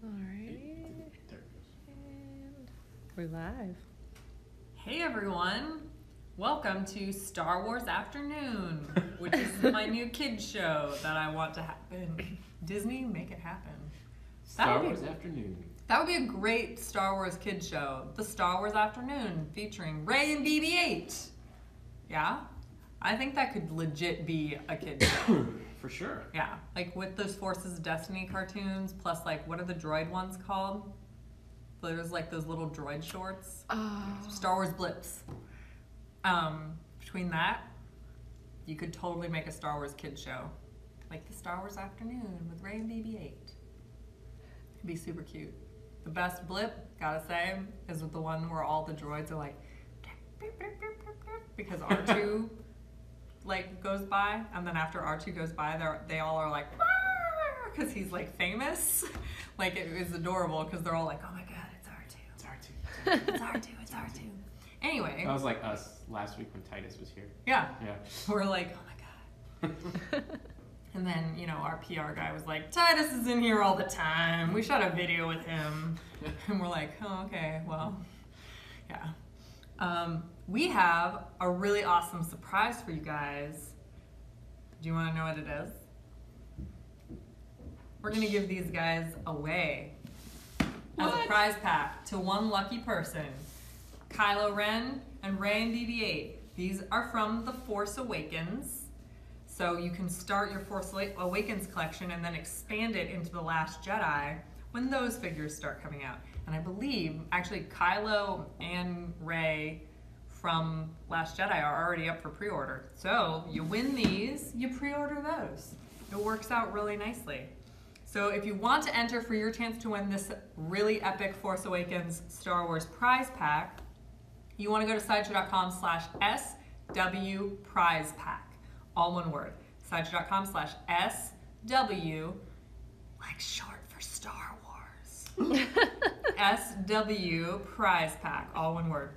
Alrighty. And we're live. Hey everyone! Welcome to Star Wars Afternoon, which is my new kids show that I want to happen. Disney, make it happen. Star Wars Afternoon. That would be a great Star Wars kids show. The Star Wars Afternoon featuring Rey and BB-8. Yeah? I think that could legit be a kids show. For sure. Yeah, like with those Forces of Destiny cartoons, plus like, what are the droid ones called? There's like those little droid shorts. Star Wars blips. Between that, you could totally make a Star Wars kids show. Like the Star Wars Afternoon with Rey and BB-8. It'd be super cute. The best blip, gotta say, is with the one where all the droids are like, because R2 like goes by, and then after R2 goes by, they all are like, because he's like famous. Like it was adorable because they're all like, oh my god, it's R2. It's R2. It's R2. It's R2. Anyway. That was like us last week when Titus was here. Yeah. Yeah. We're like, oh my god. And then, you know, our PR guy was like, Titus is in here all the time. We shot a video with him. And we're like, oh, okay, well, yeah. We have a really awesome surprise for you guys. Do you want to know what it is? We're going to give these guys away as a prize pack to one lucky person. Kylo Ren and Rey and BB-8. These are from The Force Awakens. So you can start your Force Awakens collection and then expand it into The Last Jedi when those figures start coming out. And I believe, actually, Kylo and Rey from Last Jedi are already up for pre-order. So you win these, you pre-order those. It works out really nicely. So if you want to enter for your chance to win this really epic Force Awakens Star Wars prize pack, you want to go to sideshow.com/SW-prize-pack. All one word. Sideshow.com/SW, like short for Star Wars. SW prize pack, all one word.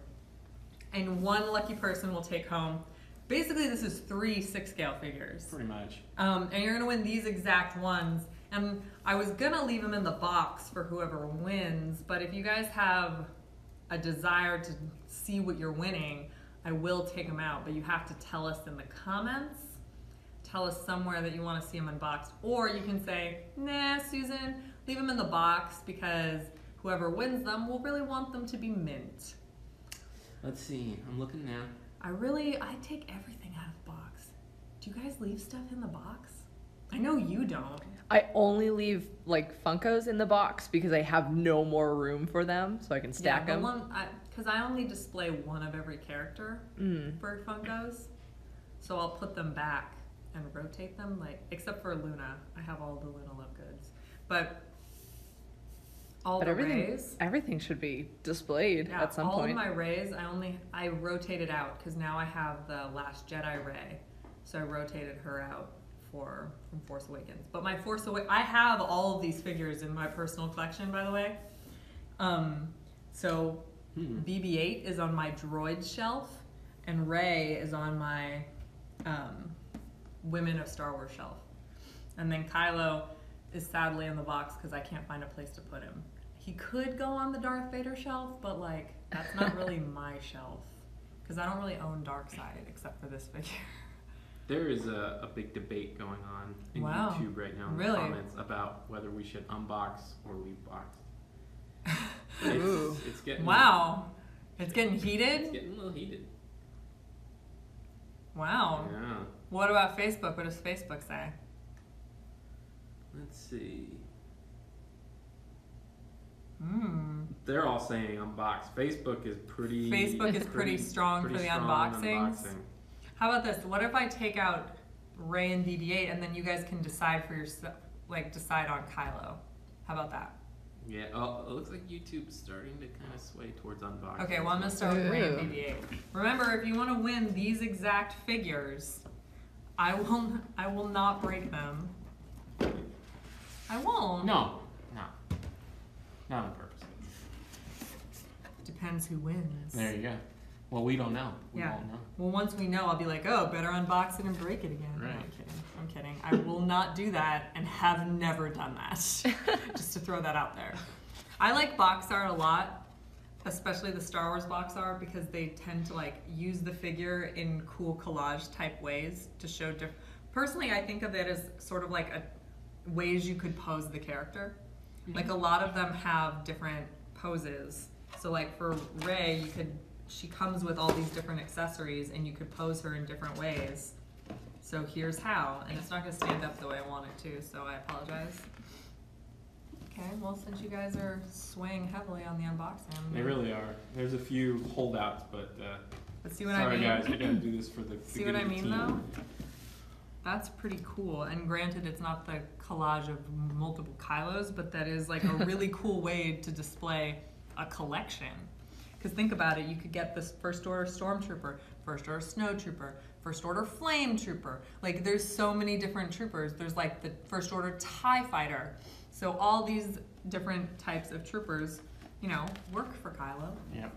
And one lucky person will take home, basically this is 3 6-scale figures. Pretty much. And you're gonna win these exact ones. And I was gonna leave them in the box for whoever wins, but if you guys have a desire to see what you're winning, I will take them out, but you have to tell us in the comments. Tell us somewhere that you want to see them unboxed. Or you can say, nah, Susan, leave them in the box because whoever wins them will really want them to be mint. Let's see. I'm looking now. I take everything out of the box. Do you guys leave stuff in the box? I know you don't. I only leave like Funkos in the box because I have no more room for them, so I can stack them. Because I only display one of every character for Funkos, so I'll put them back and rotate them, like except for Luna. I have all the Luna Love Goods, but everything should be displayed at some point. All of my Reys, I rotated out because now I have the Last Jedi Rey, so I rotated her out from Force Awakens. But my I have all of these figures in my personal collection, by the way. So BB-8 is on my droid shelf, and Rey is on my Women of Star Wars shelf. And then Kylo is sadly in the box because I can't find a place to put him. He could go on the Darth Vader shelf, but like that's not really my shelf because I don't really own Darkseid except for this figure. There is a big debate going on in YouTube right now in the comments about whether we should unbox or leave boxed. It's getting It's getting heated? It's getting a little heated. Wow. Yeah. What about Facebook? What does Facebook say? Let's see. They're all saying unbox. Facebook is pretty strong for the unboxings. How about this? What if I take out Rey and BB-8 and then you guys can decide for yourself, like decide on Kylo? How about that? Yeah, it looks like YouTube's starting to kind of sway towards unboxing. Okay, well I'm going to start with Rey and BB-8. Remember, if you want to win these exact figures, I will not break them. I won't. No. Not on purpose. Depends who wins. There you go. Well, we don't know. We Yeah. won't know. Well, once we know, I'll be like, oh, better unbox it and break it again. Right. No, I'm kidding. I will not do that and have never done that. Just to throw that out there. I like box art a lot, especially the Star Wars box art, because they tend to like use the figure in cool collage type ways to show different. Personally, I think of it as sort of like ways you could pose the character. Mm-hmm. Like a lot of them have different poses. So like for Rey, she comes with all these different accessories and you could pose her in different ways. So here's how, and it's not gonna stand up the way I want it to, so I apologize. Okay, well, since you guys are swaying heavily on the unboxing. They really are. There's a few holdouts, but see what sorry I mean? guys, we gotta do this for the See what I mean though? That's pretty cool. And granted, it's not the collage of multiple Kylos, but that is like a really cool way to display a collection. Because think about it, you could get this First Order Stormtrooper, First Order Snow Trooper, First Order Flame Trooper. Like there's so many different troopers. There's like the First Order TIE Fighter. So all these different types of troopers, you know, work for Kylo. Yeah.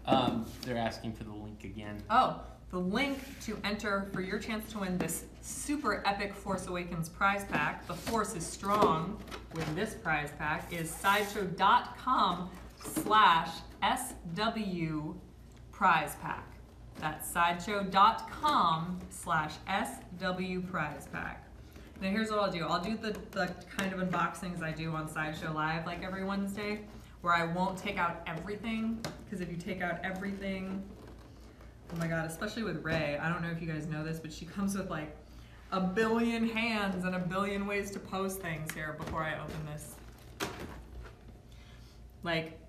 They're asking for the link again. Oh, the link to enter for your chance to win this super epic Force Awakens prize pack, The Force is Strong, with this prize pack, is sideshow.com/SW prize pack. That's sideshow.com/SW prize pack. Now here's what I'll do. I'll do the kind of unboxings I do on Sideshow Live like every Wednesday, where I won't take out everything, because if you take out everything, oh my god, especially with Rey, I don't know if you guys know this, but she comes with like a billion hands and a billion ways to pose things here before I open this. Like,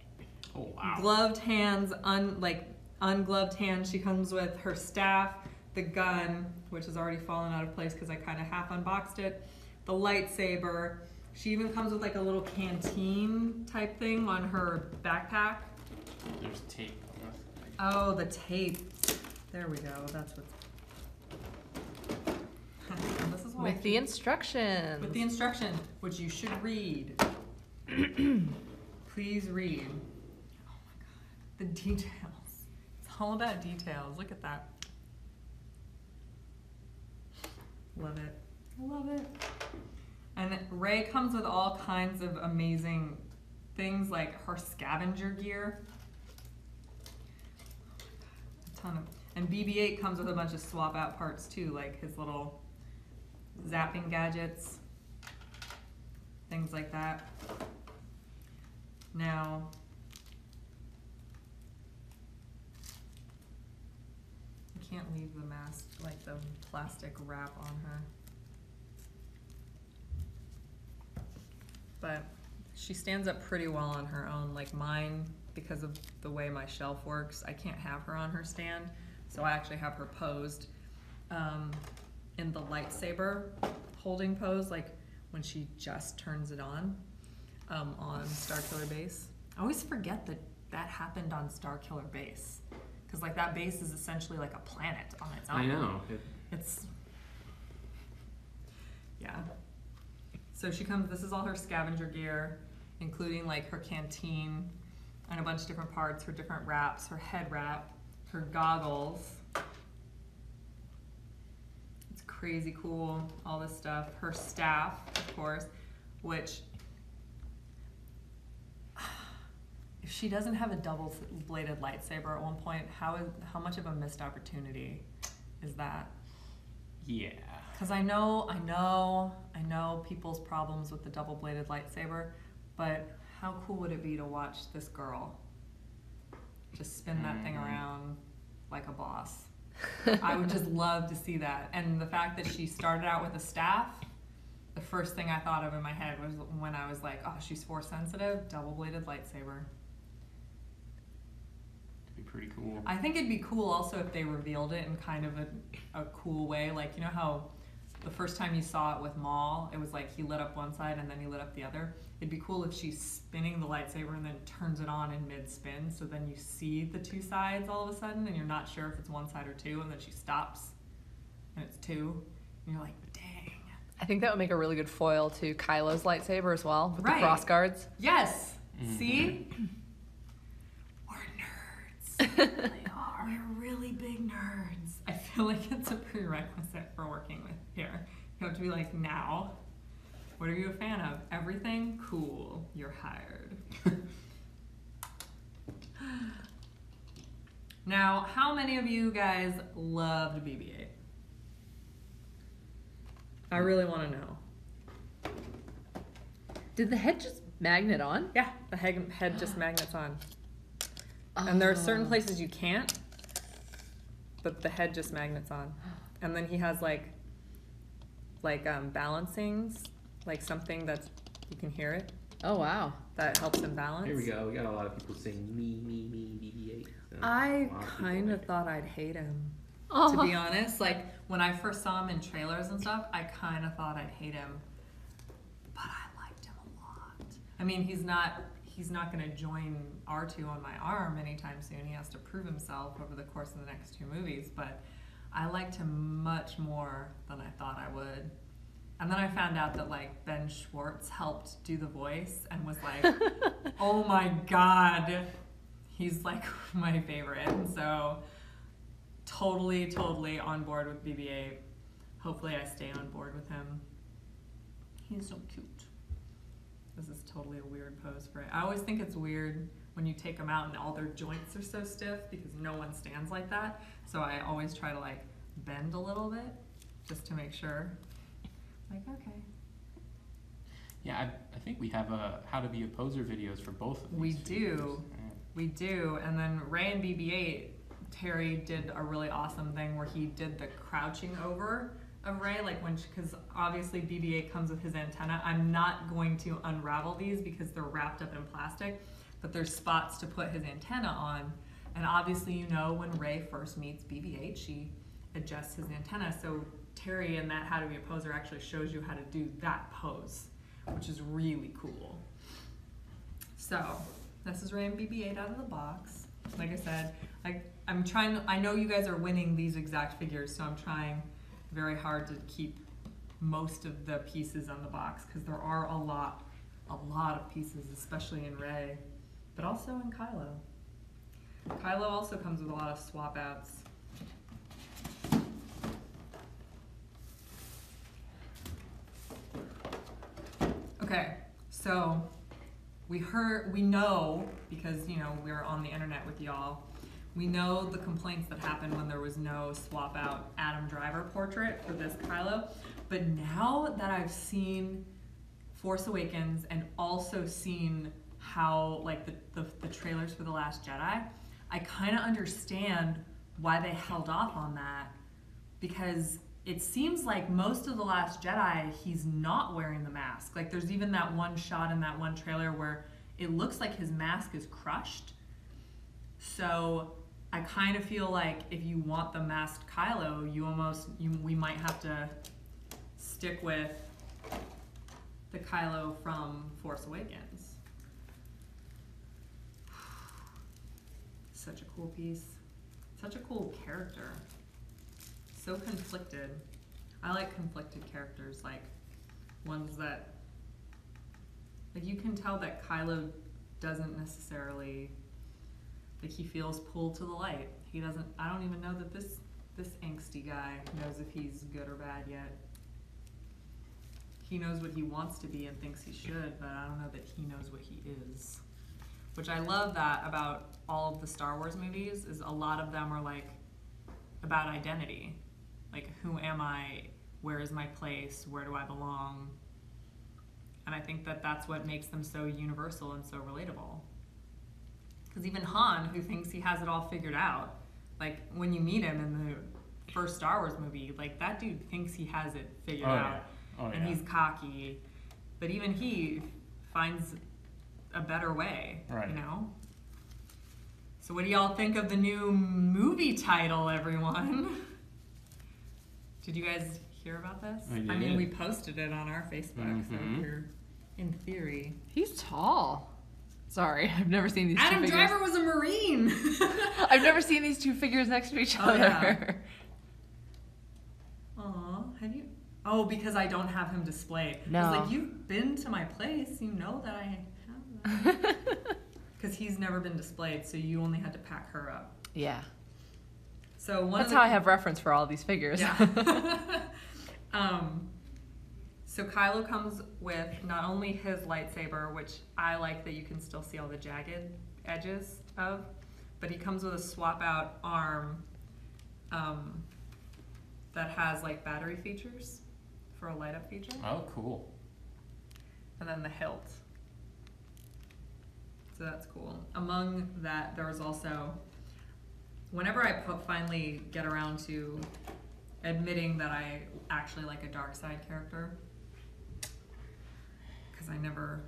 oh, wow. Gloved hands, ungloved hands. She comes with her staff, the gun, which has already fallen out of place because I kind of half unboxed it, the lightsaber. She even comes with like a little canteen type thing on her backpack. There's tape. Oh, the tape. There we go. That's what's. This is what with the instructions. With the instructions, which you should read. Please read. Oh my god, the details. It's all about details. Look at that. Love it. Love it. And Rey comes with all kinds of amazing things, like her scavenger gear. A ton of, and BB-8 comes with a bunch of swap out parts too, like his little zapping gadgets, things like that. Now, I can't leave the mask, like the plastic wrap on her. But she stands up pretty well on her own. Like mine, because of the way my shelf works, I can't have her on her stand. So I actually have her posed in the lightsaber holding pose, like when she just turns it on Starkiller Base. I always forget that happened on Starkiller Base. Because like that base is essentially like a planet on its own. I know. It's, yeah. So she comes, this is all her scavenger gear, including like her canteen and a bunch of different parts, her different wraps, her head wrap, her goggles. It's crazy cool, all this stuff. Her staff, of course, which, if she doesn't have a double-bladed lightsaber at one point, how much of a missed opportunity is that? Yeah. Because I know people's problems with the double-bladed lightsaber, but how cool would it be to watch this girl just spin that thing around like a boss? I would just love to see that. And the fact that she started out with a staff, the first thing I thought of in my head was when I was like, oh, she's force sensitive, double-bladed lightsaber. Be pretty cool. I think it'd be cool also if they revealed it in kind of a cool way. Like, you know how the first time you saw it with Maul, it was like he lit up one side and then he lit up the other. It'd be cool if she's spinning the lightsaber and then turns it on in mid-spin, so then you see the two sides all of a sudden and you're not sure if it's one side or two, and then she stops and it's two, and you're like, dang. I think that would make a really good foil to Kylo's lightsaber as well, with the cross guards. Yes. Mm-hmm. See? We're nerds. We really are. We're really big feel like it's a prerequisite for working with here. You have to be like, now, what are you a fan of? Everything? Cool. You're hired. Now, how many of you guys loved BB-8? I really want to know. Did the head just magnet on? Yeah, the head just magnets on. And there are certain places you can't, but the head just magnets on. And then he has like balancings, like something that's, you can hear it. Oh, wow. That helps him balance. Here we go. We got a lot of people saying me, BB-8. So I kind of thought I'd hate him, to be honest. Like, when I first saw him in trailers and stuff, I kind of thought I'd hate him. But I liked him a lot. I mean, he's not going to join R2 on my arm anytime soon. He has to prove himself over the course of the next 2 movies. But I liked him much more than I thought I would. And then I found out that like Ben Schwartz helped do the voice and was like, oh my God, he's like my favorite. And so totally on board with BB-8. Hopefully I stay on board with him. He's so cute. This is totally a weird pose for it. I always think it's weird when you take them out and all their joints are so stiff because no one stands like that. So I always try to like bend a little bit just to make sure. Like, okay. Yeah, I think we have how to be a poser videos for both of these. We do. We do. And then Rey and BB-8, Terry did a really awesome thing where he did the crouching over of Rey, like because obviously BB-8 comes with his antenna. I'm not going to unravel these because they're wrapped up in plastic, but there's spots to put his antenna on. And obviously, you know, when Rey first meets BB-8, she adjusts his antenna. So Terry in that How to Be a Poser actually shows you how to do that pose, which is really cool. So this is Rey and BB-8 out of the box. Like I said, I know you guys are winning these exact figures, so I'm trying very hard to keep most of the pieces on the box because there are a lot of pieces, especially in Rey, but also in Kylo. Kylo also comes with a lot of swap outs. Okay, so we know, because, you know, we're on the internet with y'all, we know the complaints that happened when there was no swap out Adam Driver portrait for this Kylo, but now that I've seen Force Awakens and also seen how, like, the trailers for The Last Jedi, I kind of understand why they held off on that, because it seems like most of The Last Jedi, he's not wearing the mask. Like, there's even that one shot in that one trailer where it looks like his mask is crushed. So I kind of feel like if you want the masked Kylo, we might have to stick with the Kylo from Force Awakens. Such a cool piece. Such a cool character. So conflicted. I like conflicted characters, like ones that, like, you can tell that Kylo doesn't necessarily, like, he feels pulled to the light. He doesn't, I don't even know that this angsty guy knows if he's good or bad yet. He knows what he wants to be and thinks he should, but I don't know that he knows what he is. Which I love that about all of the Star Wars movies, is a lot of them are like about identity. Like, who am I? Where is my place? Where do I belong? And I think that that's what makes them so universal and so relatable. Because even Han, who thinks he has it all figured out, like, when you meet him in the first Star Wars movie, like, that dude thinks he has it figured out. And he's cocky. But even he finds a better way, you know? So what do y'all think of the new movie title, everyone? Did you guys hear about this? I mean, we posted it on our Facebook, so if you're in theory. He's tall. Sorry, I've never seen these Adam two figures. Driver was a Marine! I've never seen these two figures next to each other. Yeah. Aw, have you? Oh, because I don't have him displayed. No. I was like, you've been to my place, you know that I have that. Because he's never been displayed, so you only had to pack her up. Yeah. So that's how I have reference for all these figures. Yeah. So Kylo comes with not only his lightsaber, which I like that you can still see all the jagged edges of, but he comes with a swap out arm that has like battery features for a light up feature. Oh, cool. And then the hilt. So that's cool. Among that, there was also, whenever I finally get around to admitting that I actually like a dark side character, because I never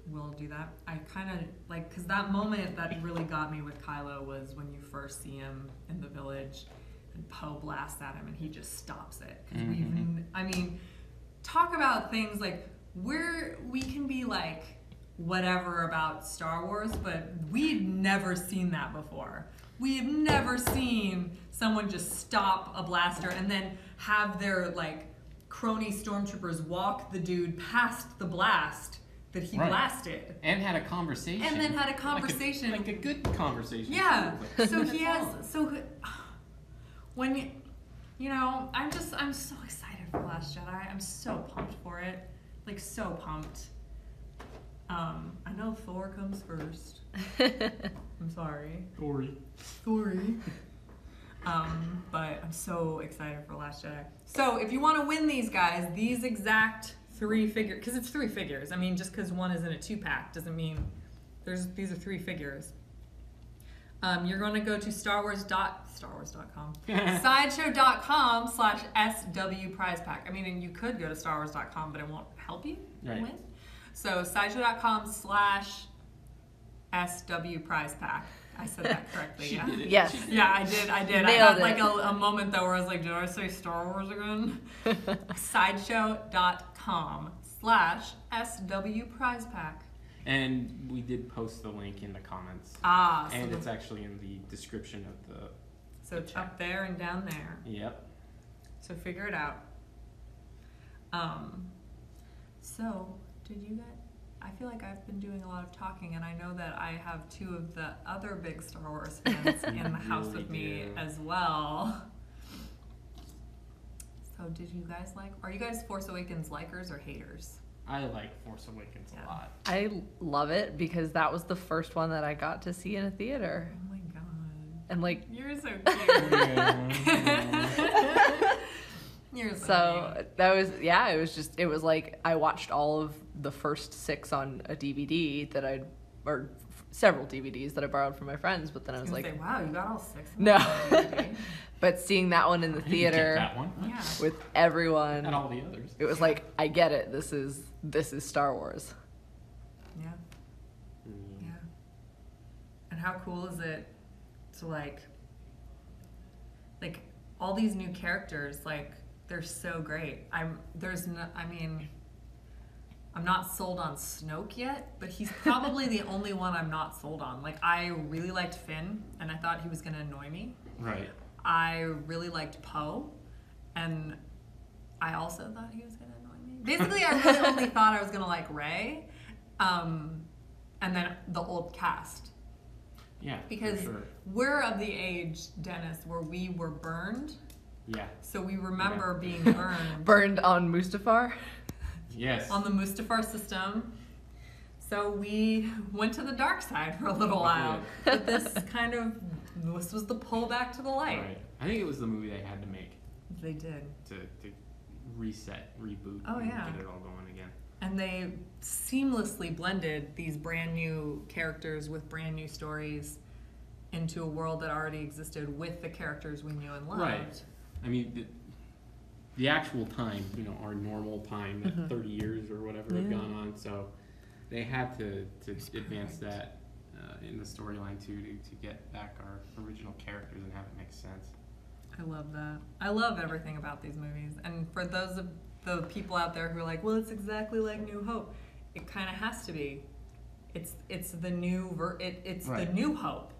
will do that, I kind of like, because that moment that really got me with Kylo was when you first see him in the village and Poe blasts at him and he just stops it. Because I mean, talk about things like we can be like whatever about Star Wars, but we've never seen that before. We've never seen someone just stop a blaster and then have their like crony stormtroopers walk the dude past the blast that he blasted. And had a conversation. And then had a conversation. Like a good conversation. Yeah. So he has, when, you know, I'm so excited for Last Jedi. I'm so pumped for it. Like, so pumped. I know Thor comes first. I'm sorry. Sorry. But I'm so excited for Last Jedi. So if you want to win these guys, these exact 3 figures, because it's 3 figures. I mean, just because one is in a 2-pack doesn't mean these are 3 figures. You're going to go to starwars.com, sideshow.com/SW prize pack. I mean, and you could go to starwars.com, but it won't help you win. So sideshow.com/SW prize pack. I said that correctly, yeah? Yes. Yeah, I did. Nailed I had it. like a moment though where I was like, did I say Star Wars again? sideshow.com/SW prize pack. And we did post the link in the comments. And it's actually in the description of the So it's up there and down there. Yep. So figure it out. So did you guys, I feel like I've been doing a lot of talking, and I know that I have 2 of the other big Star Wars fans in the house with me as well. So did you guys are you guys Force Awakens likers or haters? I like Force Awakens a lot. I love it because that was the first one that I got to see in a theater. Oh my god. And like, you're so cute. You're so cute. That was, it was like I watched all of the first 6 on a DVD that or several DVDs that I borrowed from my friends, but then I was like, say, wow, you got all 6 of them no. on DVD. But seeing that one in the theater that one. Yeah. with everyone And all the others. it was like, I get it. This is Star Wars. Yeah. Yeah. And how cool is it to like all these new characters, like they're so great. I'm not sold on Snoke yet, but he's probably the only one I'm not sold on. Like, I really liked Finn, and I thought he was going to annoy me. Right. I really liked Poe, and I also thought he was going to annoy me. Basically, I really only thought I was going to like Rey, and then the old cast. Yeah, because for sure. We're of the age, Dennis, where we were burned. Yeah. So we remember being burned. Burned on Mustafar? Yes. On the Mustafar system. So we went to the dark side for a little while. But this was the pull back to the light. Right. I think it was the movie they had to make. They did. To reset, reboot, and get it all going again. And they seamlessly blended these brand new characters with brand new stories into a world that already existed with the characters we knew and loved. Right. I mean, the actual time, our normal time, 30 years or whatever had gone on, so they had to advance that in the storyline to get back our original characters and have it make sense. I love that. I love everything about these movies. And for those of the people out there who are like, well, it's exactly like New Hope, it kind of has to be. It's the new the New Hope.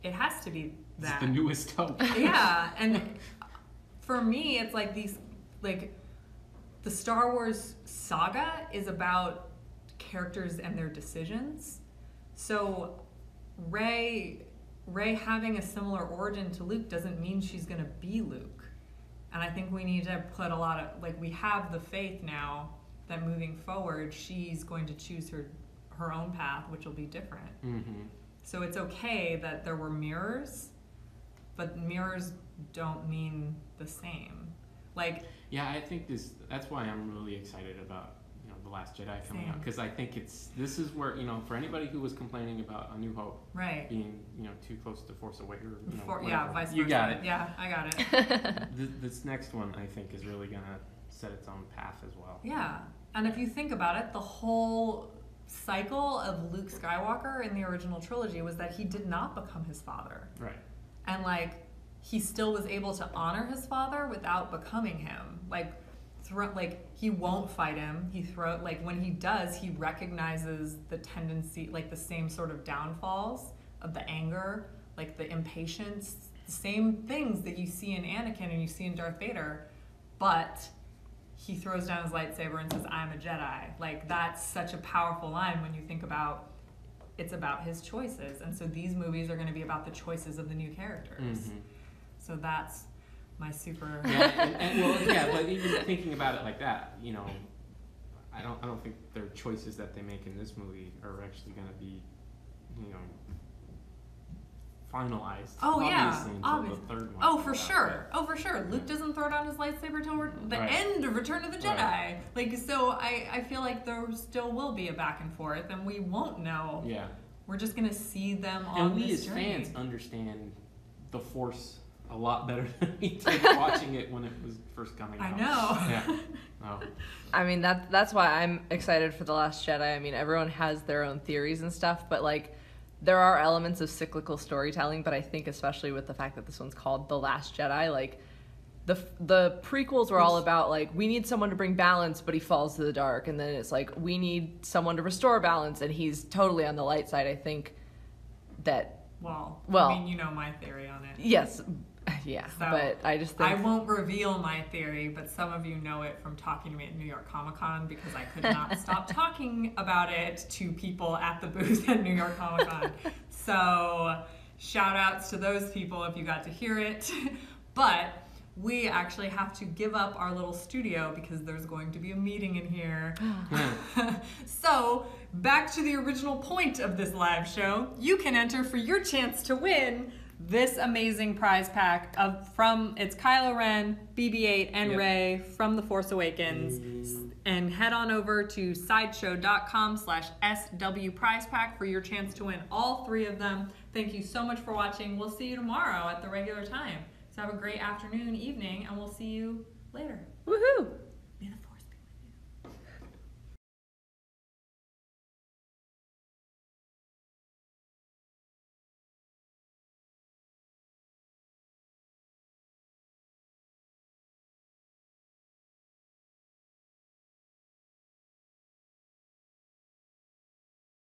It has to be that. It's the newest hope. Yeah, and for me, it's like the Star Wars saga is about characters and their decisions. So Rey Rey having a similar origin to Luke doesn't mean she's going to be Luke. And I think we need to put a lot of, like, we have the faith now that moving forward, she's going to choose her own path, which will be different. Mm-hmm. So it's okay that there were mirrors, but mirrors don't mean the same. Like, yeah, I think that's why I'm really excited about, you know, The Last Jedi coming out, because I think this is where, you know, for anybody who was complaining about A New Hope being, you know, too close to Force Awakens, you know, yeah, vice versa. You got it. Yeah, I got it. This next one, I think, is really gonna set its own path as well. Yeah, and if you think about it, the whole cycle of Luke Skywalker in the original trilogy was that he did not become his father. Right. And, like, he still was able to honor his father without becoming him. Like, he won't fight him. When he does, he recognizes the tendency, like the same sort of downfalls of the anger, like the impatience, the same things that you see in Anakin and you see in Darth Vader, but he throws down his lightsaber and says, "I'm a Jedi." Like, that's such a powerful line when you think about it's about his choices. And so these movies are going to be about the choices of the new characters. Mm-hmm. So that's my super... Yeah, but even thinking about it like that, you know, I don't think their choices that they make in this movie are actually going to be, you know, finalized. Oh, obviously, yeah. until the third one. Oh, for sure. Oh, for sure. Luke doesn't throw down his lightsaber till the end of Return of the Jedi. Right. Like, so I feel like there still will be a back and forth, and we won't know. Yeah. We're just going to see them on and we this as journey. fans understand the Force a lot better than we did watching it when it was first coming out. I know. Yeah. Oh. I mean, that's why I'm excited for The Last Jedi. I mean, everyone has their own theories and stuff, but, like, there are elements of cyclical storytelling, but I think especially with the fact that this one's called The Last Jedi, like, the prequels were all about, like, we need someone to bring balance, but he falls to the dark, and then it's like, we need someone to restore balance, and he's totally on the light side. I think that... Well, I mean, you know my theory on it. Yes, yeah, so but I just think... I won't reveal my theory, but some of you know it from talking to me at New York Comic Con, because I could not stop talking about it to people at the booth at New York Comic Con. So shout outs to those people if you got to hear it. But we actually have to give up our little studio because there's going to be a meeting in here. So back to the original point of this live show. You can enter for your chance to win this amazing prize pack it's Kylo Ren, BB-8, and Rey from The Force Awakens. And head on over to sideshow.com/SW prize pack for your chance to win all 3 of them. Thank you so much for watching. We'll see you tomorrow at the regular time. So have a great afternoon, evening, and we'll see you later. Woohoo!